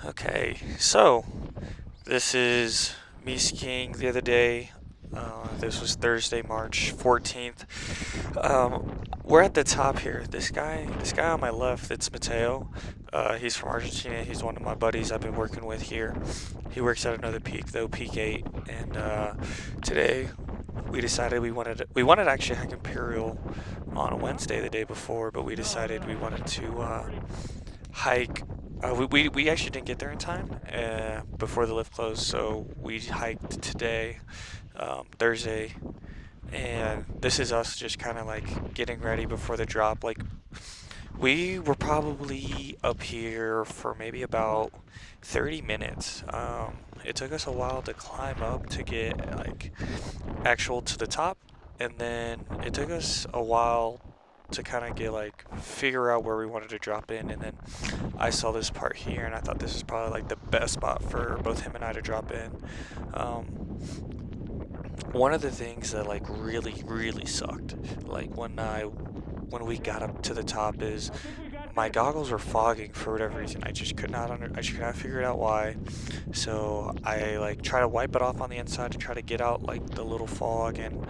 Okay, so this is me skiing the other day. This was Thursday, March 14th. We're at the top here. This guy on my left, it's Mateo. He's from Argentina. He's one of my buddies I've been working with here. He works at another peak, though, Peak 8. And today we decided we wanted to actually hike Imperial on Wednesday, the day before, but we decided we wanted to hike. We actually didn't get there in time before the lift closed, so we hiked today, Thursday, and this is us just kind of like getting ready before the drop. Like, we were probably up here for maybe about 30 minutes. It took us a while to climb up to get like actual to the top, and then it took us a while to kind of get like figure out where we wanted to drop in, and then I saw this part here and I thought this is probably like the best spot for both him and I to drop in. One of the things that like really sucked, like when we got up to the top, is my goggles were fogging for whatever reason. I just could not figure it out why. So I like try to wipe it off on the inside to try to get out like the little fog, and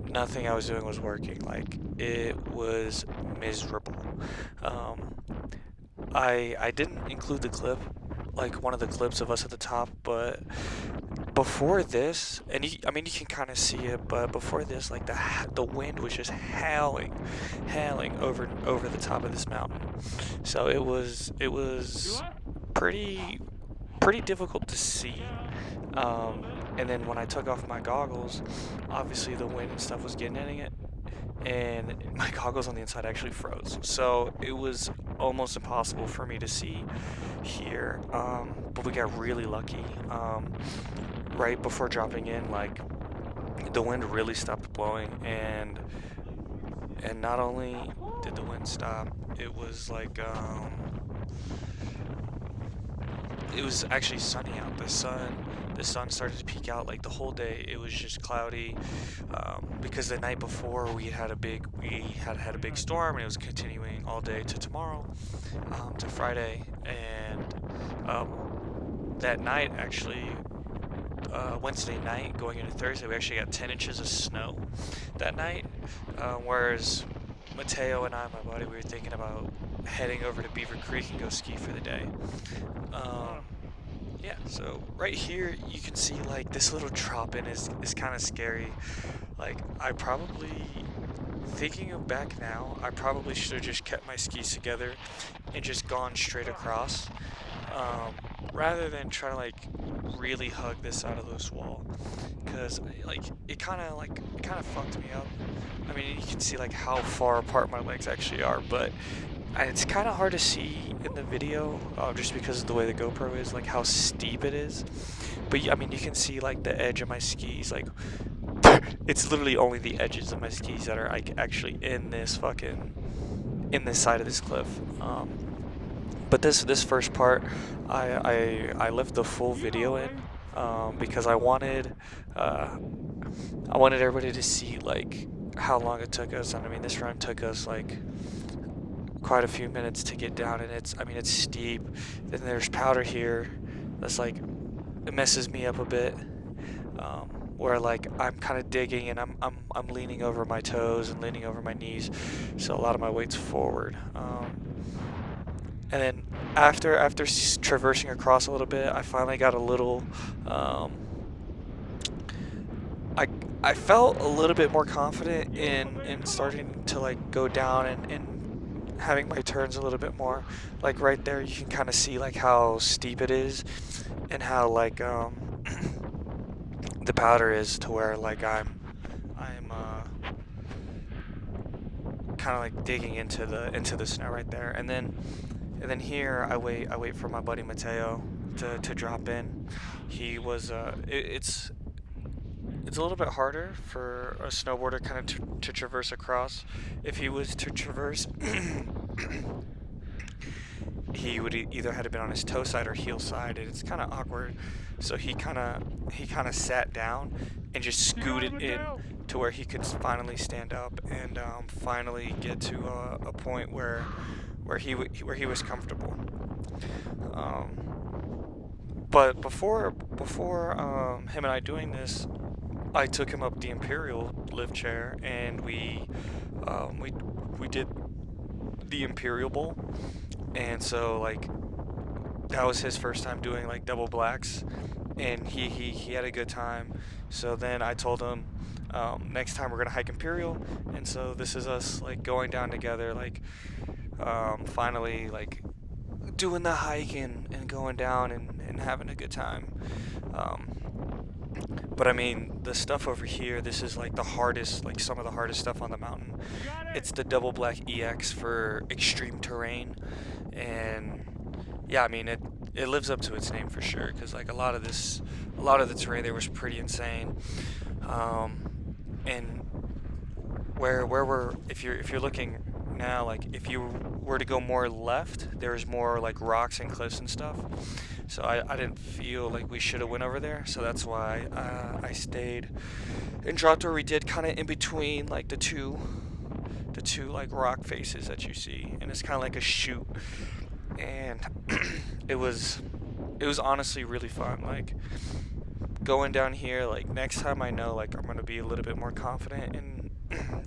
nothing I was doing was working. Like, it was miserable. Um, I didn't include the clip, like one of the clips of us at the top, but before this, and I mean you can kind of see it, but before this, like the wind was just howling over the top of this mountain. So it was pretty pretty difficult to see. And then when I took off my goggles, obviously the wind and stuff was getting in it, and my goggles on the inside actually froze. So it was almost impossible for me to see here. But we got really lucky. Right before dropping in, like the wind really stopped blowing, and not only did the wind stop, it was like it was actually sunny out. The sun started to peek out. Like the whole day it was just cloudy, because the night before we had a big storm, and it was continuing all day to tomorrow, to Friday. And that night, actually, Wednesday night going into Thursday, we actually got 10 inches of snow that night. Whereas Mateo and I, my buddy, we were thinking about heading over to Beaver Creek and go ski for the day. Um, yeah, so right here you can see like this little drop in is kind of scary. Like, thinking of back now, I probably should have just kept my skis together and just gone straight across, um, rather than try to like really hug this side of this wall, because like it kind of fucked me up. I mean, you can see like how far apart my legs actually are, but it's kind of hard to see in the video, just because of the way the GoPro is, like how steep it is. But I mean, you can see like the edge of my skis, like it's literally only the edges of my skis that are like actually in this side of this cliff. But this first part, I left the full video in, because I wanted everybody to see like how long it took us. And I mean, this run took us like quite a few minutes to get down, and it's steep. Then there's powder here that's like, it messes me up a bit. Where like I'm kind of digging, and I'm leaning over my toes and leaning over my knees, so a lot of my weight's forward. And then after traversing across a little bit, I finally got a little. I I felt a little bit more confident in starting to like go down, and having my turns a little bit more. Like right there, you can kind of see like how steep it is, and how like the powder is, to where like I'm kind of like digging into the snow right there. And then here I wait for my buddy Mateo to drop in. He was it's a little bit harder for a snowboarder kind of to traverse across. If he was to traverse, he would either had to been on his toe side or heel side, and it's kind of awkward. So he kind of sat down and just scooted in to where he could finally stand up, and finally get to a point where he was comfortable. But before him and I doing this, I took him up the imperial lift chair, and we did the imperial bowl, and so like that was his first time doing like double blacks, and he had a good time. So then I told him, next time we're gonna hike imperial, and so this is us like going down together, like finally like doing the hike and going down and having a good time. But I mean, the stuff over here, this is like the hardest, like some of the hardest stuff on the mountain. It's the double black EX for extreme terrain, and yeah, I mean it lives up to its name for sure. Because like a lot of the terrain there was pretty insane. And where we're if you're looking now, like if you were to go more left, there's more like rocks and cliffs and stuff. So I didn't feel like we should have went over there, so that's why I stayed and dropped where we did, kind of in between like the two like rock faces that you see, and it's kind of like a chute, and it was honestly really fun. Like going down here, like next time I know like I'm gonna be a little bit more confident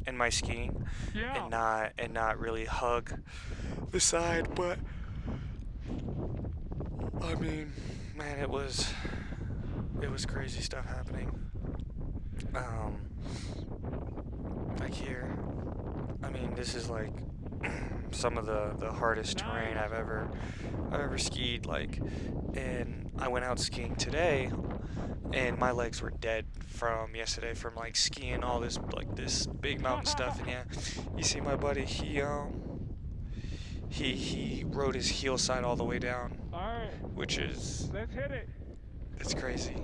in my skiing, and not really hug the side, but I mean, man, it was crazy stuff happening. Like here, I mean, this is like some of the hardest terrain I've ever skied. Like, and I went out skiing today, and my legs were dead from yesterday, from like skiing all this like this big mountain stuff. And yeah, you see my buddy, he rode his heel side all the way down. Alright. Which is, let's hit it. It's crazy.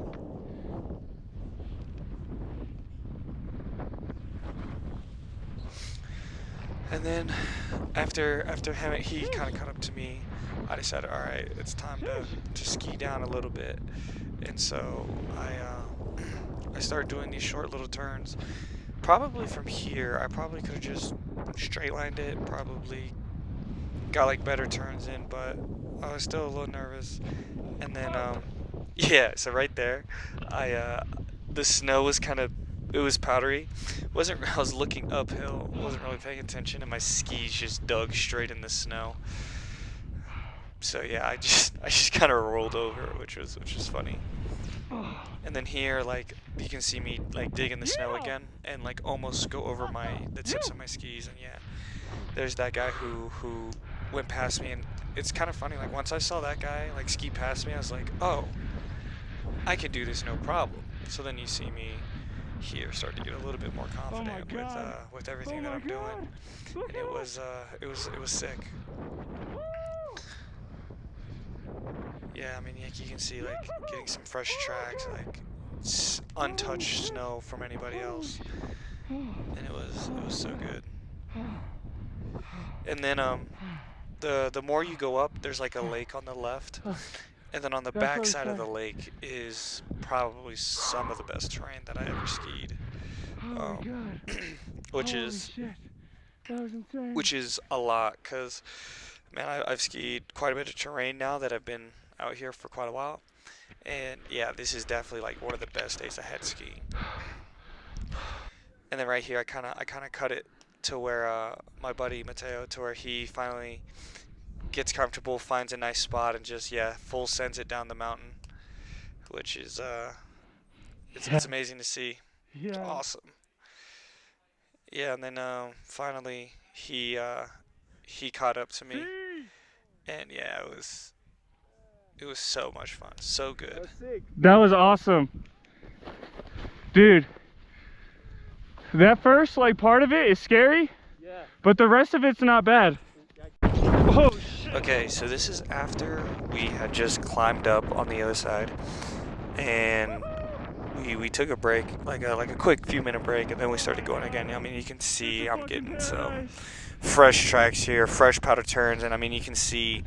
And then after him, he kind of caught up to me. I decided, all right, it's time to ski down a little bit. And so I started doing these short little turns. Probably from here, I probably could have just straight lined it, probably got like better turns in, but I was still a little nervous. And then yeah, so right there, the snow was it was powdery. I was looking uphill, wasn't really paying attention, and my skis just dug straight in the snow. So yeah, I just kind of rolled over, which was funny. And then here, like, you can see me like dig in the snow again, and like almost go over the tips of my skis. And yeah, there's that guy who went past me, and it's kind of funny. Like once I saw that guy like ski past me, I was like, oh, I can do this no problem. So then you see me here start to get a little bit more confident with everything that I'm doing, and it was sick. Yeah, I mean, you can see like getting some fresh tracks, like untouched snow from anybody else, and it was so good. And then the more you go up, there's like a lake on the left, and then on the back side of the lake is probably some of the best terrain that I ever skied, which is a lot, cause man, I've skied quite a bit of terrain now that I've been out here for quite a while, and yeah, this is definitely like one of the best days I had skiing. And then right here, I kind of cut it to where my buddy Mateo, to where he finally gets comfortable, finds a nice spot, and just full sends it down the mountain, which is it's amazing to see. It's awesome. Yeah, and then finally he caught up to me, and yeah, it was so much fun, so good. That was awesome, dude. That first like part of it is scary, but the rest of it's not bad. Oh shit. Okay, so this is after we had just climbed up on the other side, and we took a break, like a quick few minute break, and then we started going again. I mean, you can see I'm getting some fresh tracks here, fresh powder turns, and I mean, you can see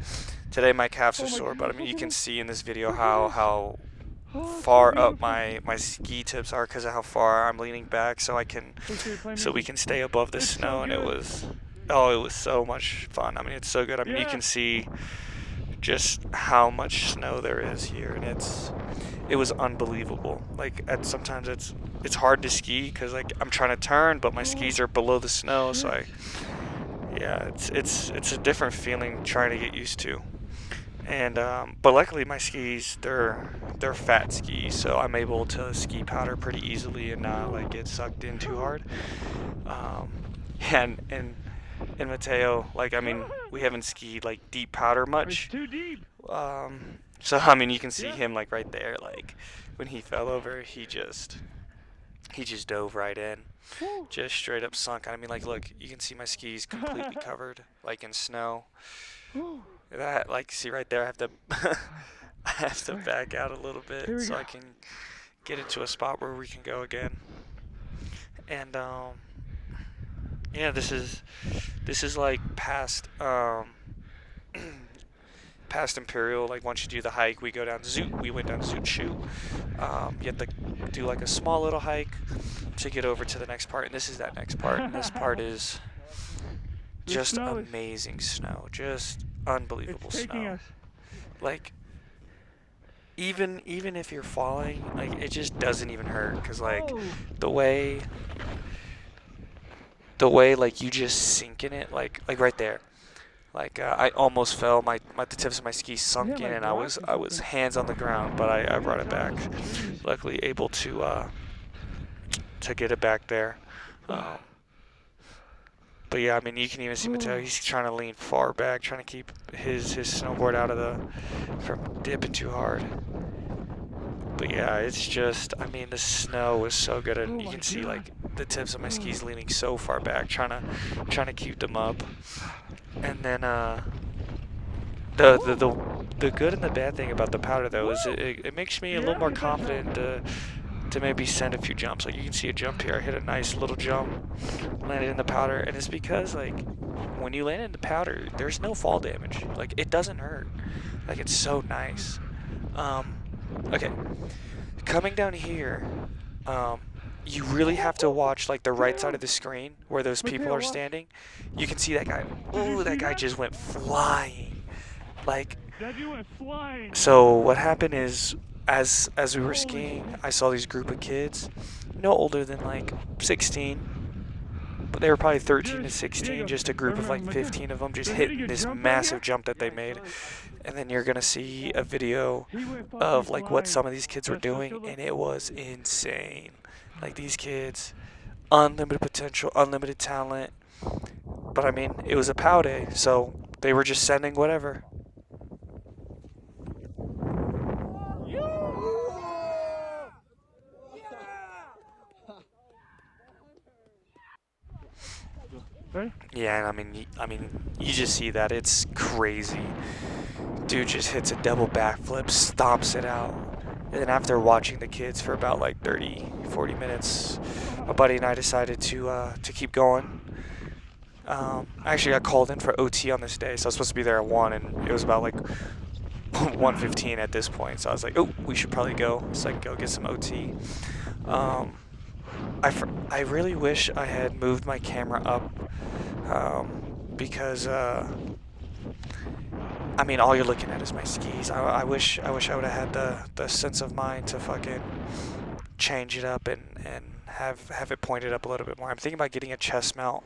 today my calves are sore, but I mean, you can see in this video how far up my ski tips are because of how far I'm leaning back, so we can stay above the snow, and it was Oh, it was so much fun. I mean, it's so good. I mean, you Yeah. can see just how much snow there is here, and it was unbelievable. Like at sometimes it's hard to ski because like I'm trying to turn, but my skis are below the snow, so I yeah, it's a different feeling trying to get used to. And but luckily my skis they're fat skis, so I'm able to ski powder pretty easily and not like get sucked in too hard. Um, and Mateo, like I mean, we haven't skied like deep powder It's much. too deep. So I mean, you can see Yeah. him like right there, like when he fell over, he just dove right in, Woo. just straight up sunk. I mean, like look, you can see my skis completely covered, like in snow. Woo. That like see right there, I have to I have to back out a little bit Here we so go. I can get into a spot where we can go again. And yeah, this is like past past Imperial. Like once you do the hike, we go down Zoot. We went down Zoot chute. You have to do like a small little hike to get over to the next part, and this is that next part. And this part is The just snow is, amazing snow, just it's unbelievable taking snow. us. Like even if you're falling, like it just doesn't even hurt because like Oh. the way the way like you just sink in it, like right there. Like I almost fell. The tips of my skis Yeah, sunk in, like and rocks or I was something. hands on the ground, but I Yeah, brought it it's out back. of some trees. Luckily, able to get it back there. Um, but yeah, I mean, you can even see Mateo. He's trying to lean far back, trying to keep his snowboard out of the from dipping too hard. But yeah, it's just, I mean, the snow is so good, Oh and you my can see god. like the tips of my skis leaning so far back, trying to keep them up. And then the good and the bad thing about the powder though is it makes me a little Yeah, more hit that jump. confident to maybe send a few jumps. Like you can see a jump here. I hit a nice little jump, landed in the powder, and it's because like when you land in the powder, there's no fall damage. Like it doesn't hurt. Like it's so nice. Okay, coming down here, um, you really have to watch like the right side Damn. of the screen where those people Mateo, are watch. standing. You can see that guy. Did you Ooh, see that guy that? just went flying. Like That dude went flying. so what happened is as we were Holy skiing, shit. I saw these group of kids, no older than like 16, but they were probably 13 to Dude, 16, Diego, just a group of like Mateo, 15 of them just they're hitting hitting a this jump right massive here. jump that they made. And then you're going to see a video He went fucking of like what flying. some of these kids were Let's go doing, show the. and it was insane. Like these kids, unlimited potential, unlimited talent. But I mean, it was a POW day, so they were just sending whatever. Ready? Yeah, and I mean, you just see that it's crazy. Dude just hits a double backflip, stomps it out. And then after watching the kids for about like 30, 40 minutes, my buddy and I decided to keep going. I actually got called in for OT on this day, so I was supposed to be there at 1, and it was about like 1:15 at this point. So I was like, oh, we should probably go so I can go get some OT. Um, I really wish I had moved my camera up because I mean, all you're looking at is my skis. I wish I would have had the sense of mind to fucking change it up and have it pointed up a little bit more. I'm thinking about getting a chest mount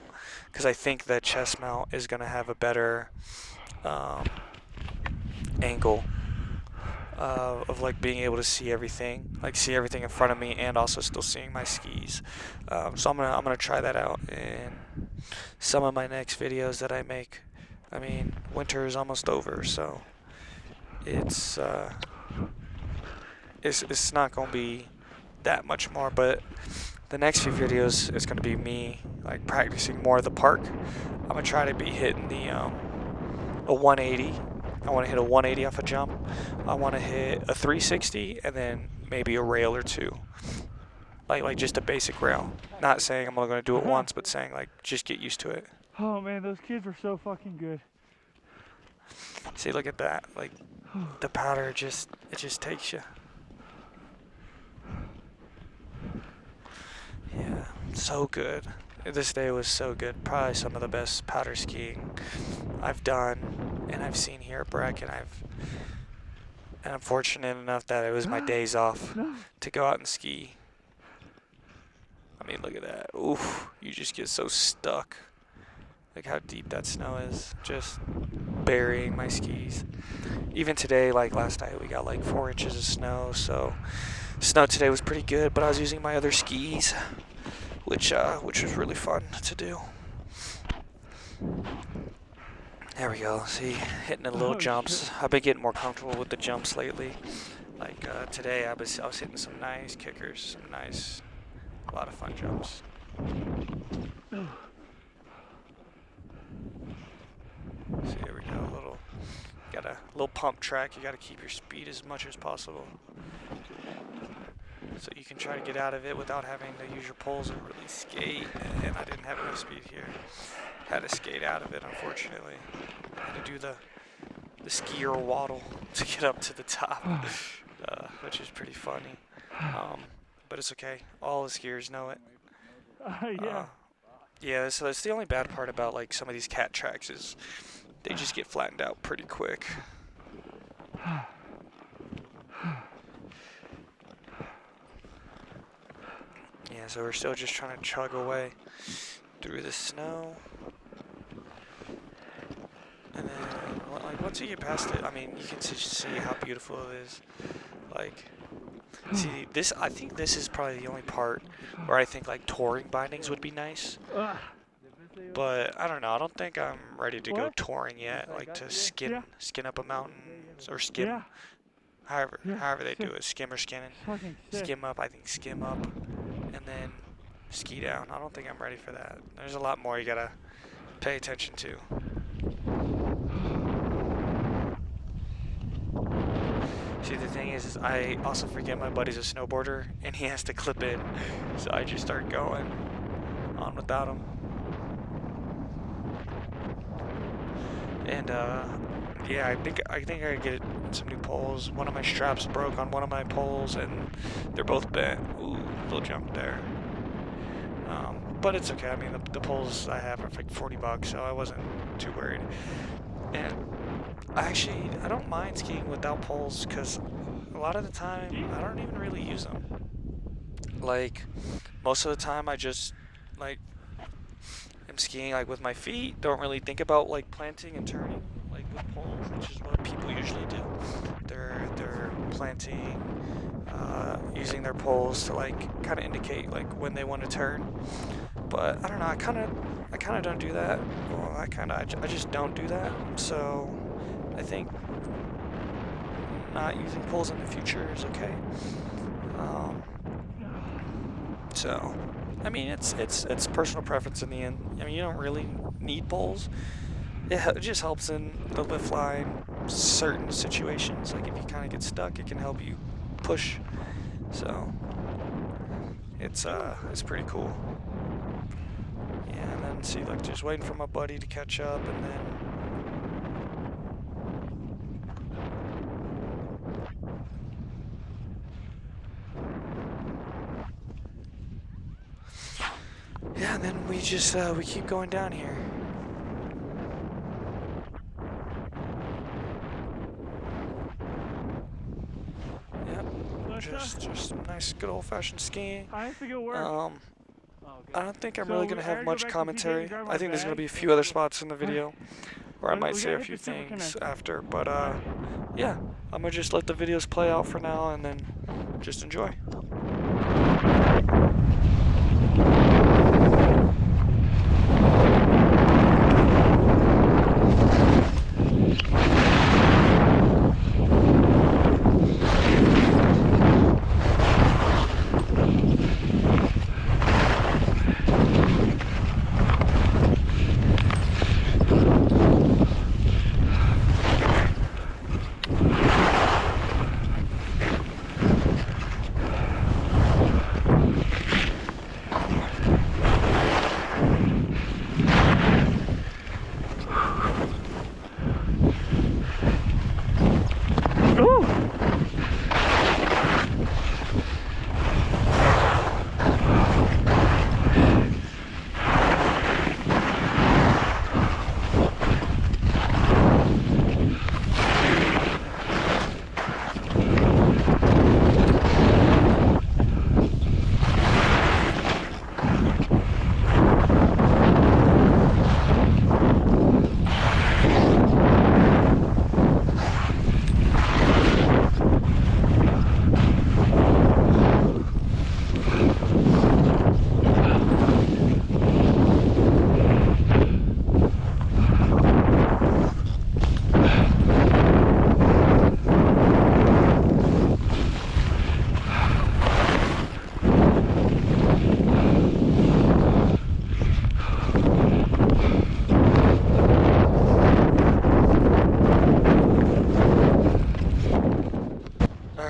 because I think that chest mount is gonna have a better um, angle of like being able to see everything, like see everything in front of me and also still seeing my skis. So I'm gonna try that out in some of my next videos that I make. I mean, winter is almost over, so it's it's not gonna be that much more. But the next few videos is gonna be me like practicing more of the park. I'm gonna try to be hitting the a 180. I want to hit a 180 off a jump. I want to hit a 360 and then maybe a rail or two. Like just a basic rail. Not saying I'm only going to do it once, but saying like just get used to it. Oh man, those kids were so fucking good. See, look at that. Like the powder just takes you. Yeah, so good. this day was so good. Probably some of the best powder skiing I've done and I've seen here at Breck, and I'm fortunate enough that it was my days off to go out and ski. I mean, look at that. Oof, you just get so stuck. Like how deep that snow is, just burying my skis. Even today, like last night, we got like 4 inches of snow, so snow today was pretty good, but I was using my other skis, which was really fun to do. There we go. See, hitting the little jumps. I've been getting more comfortable with the jumps lately. Like today, I was hitting some nice kickers, a lot of fun jumps. See, here we go. Got a little pump track. You got to keep your speed as much as possible, so you can try to get out of it without having to use your poles and really skate. And I didn't have enough speed here. Had to skate out of it, unfortunately. Had to do the skier waddle to get up to the top, which is pretty funny. But it's okay. All the skiers know it. Yeah, so that's the only bad part about like some of these cat tracks is they just get flattened out pretty quick. Yeah, so we're still just trying to chug away through the snow. And then, like, once you get past it, I mean, you can just see how beautiful it is. Like, see, I think this is probably the only part where I think, like, touring bindings would be nice. But, I don't know, I don't think I'm ready to go touring yet, like, to skin up a mountain, or skim, however they do it, skim or skinning. Skim up, I think skim up, and then ski down. I don't think I'm ready for that. There's a lot more you gotta pay attention to. See, the thing is I also forget my buddy's a snowboarder and he has to clip in, so I just start going on without him. And yeah, I think I get some new poles. One of my straps broke on one of my poles and they're both bent. Ooh, little jump there. But it's okay. I mean, the poles I have are like $40, so I wasn't too worried. And I don't mind skiing without poles because a lot of the time I don't even really use them. Like most of the time I just like am skiing like with my feet. Don't really think about like planting and turning like with poles, which is what people usually do. They're planting, using their poles to like kind of indicate like when they want to turn. But I don't know. I kind of don't do that. Well, I just don't do that. So I think not using poles in the future is okay. So I mean, it's personal preference in the end. I mean, you don't really need poles. It just helps in the lift line, certain situations. Like if you kind of get stuck, it can help you push. So it's pretty cool. Yeah, and then see, like just waiting for my buddy to catch up, and then yeah, and then we just we keep going down here. Just some nice, good old-fashioned skiing. I don't think I'm really gonna have much commentary. I think there's gonna be a few other spots in the video where I might say a few things after, but yeah, I'm gonna just let the videos play out for now and then just enjoy.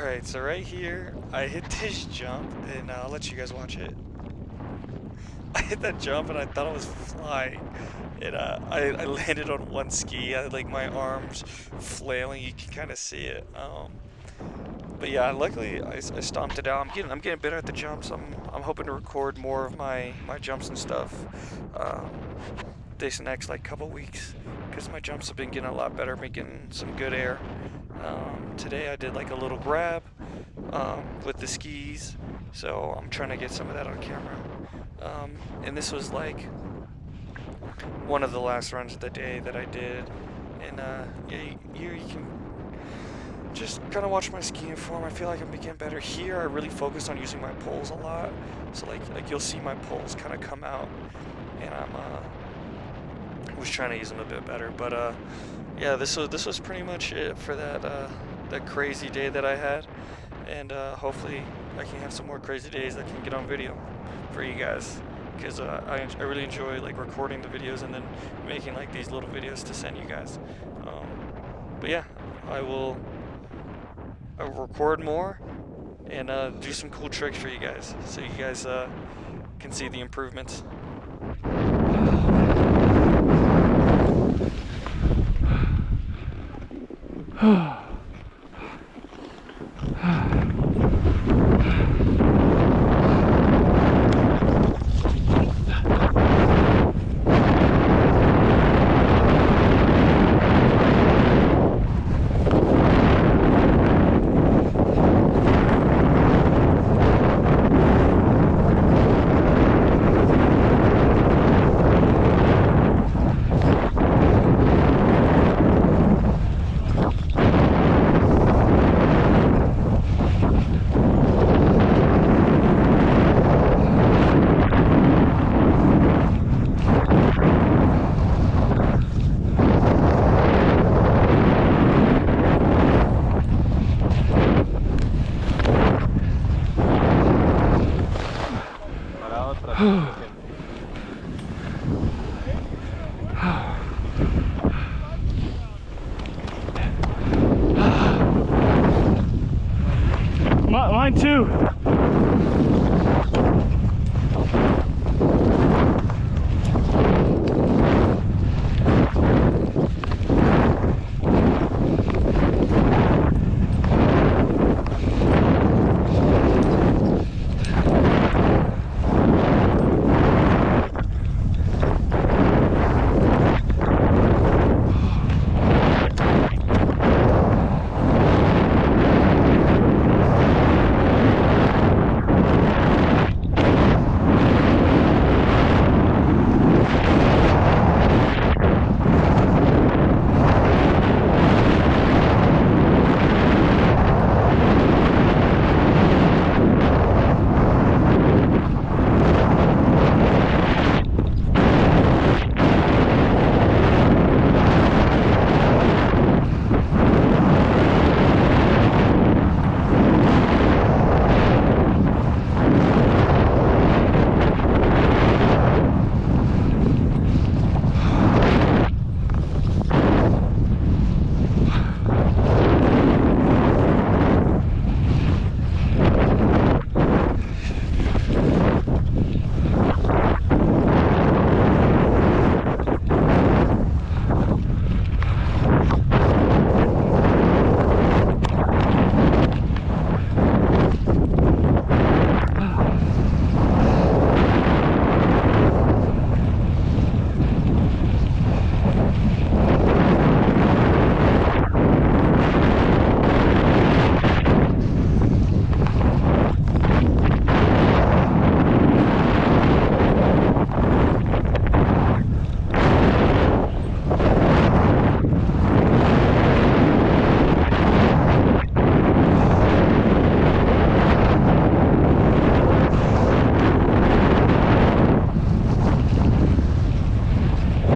Alright, so right here, I hit this jump, and I'll let you guys watch it. I hit that jump and I thought I was flying. And I landed on one ski. I had like my arms flailing. You can kind of see it. But yeah, luckily I stomped it out. I'm getting better at the jumps. I'm hoping to record more of my jumps and stuff this next like couple weeks, because my jumps have been getting a lot better, been getting some good air. Today I did like a little grab with the skis, so I'm trying to get some of that on camera. And this was like one of the last runs of the day that I did, and yeah, here you can just kind of watch my skiing form. I feel like I'm getting better here. I really focused on using my poles a lot, so like you'll see my poles kind of come out, and I was trying to use them a bit better. But yeah, this was pretty much it for that crazy day that I had, and hopefully I can have some more crazy days that can get on video for you guys, because I really enjoy like recording the videos and then making like these little videos to send you guys. But yeah, I will record more and do some cool tricks for you guys, so you guys can see the improvements. Mine too.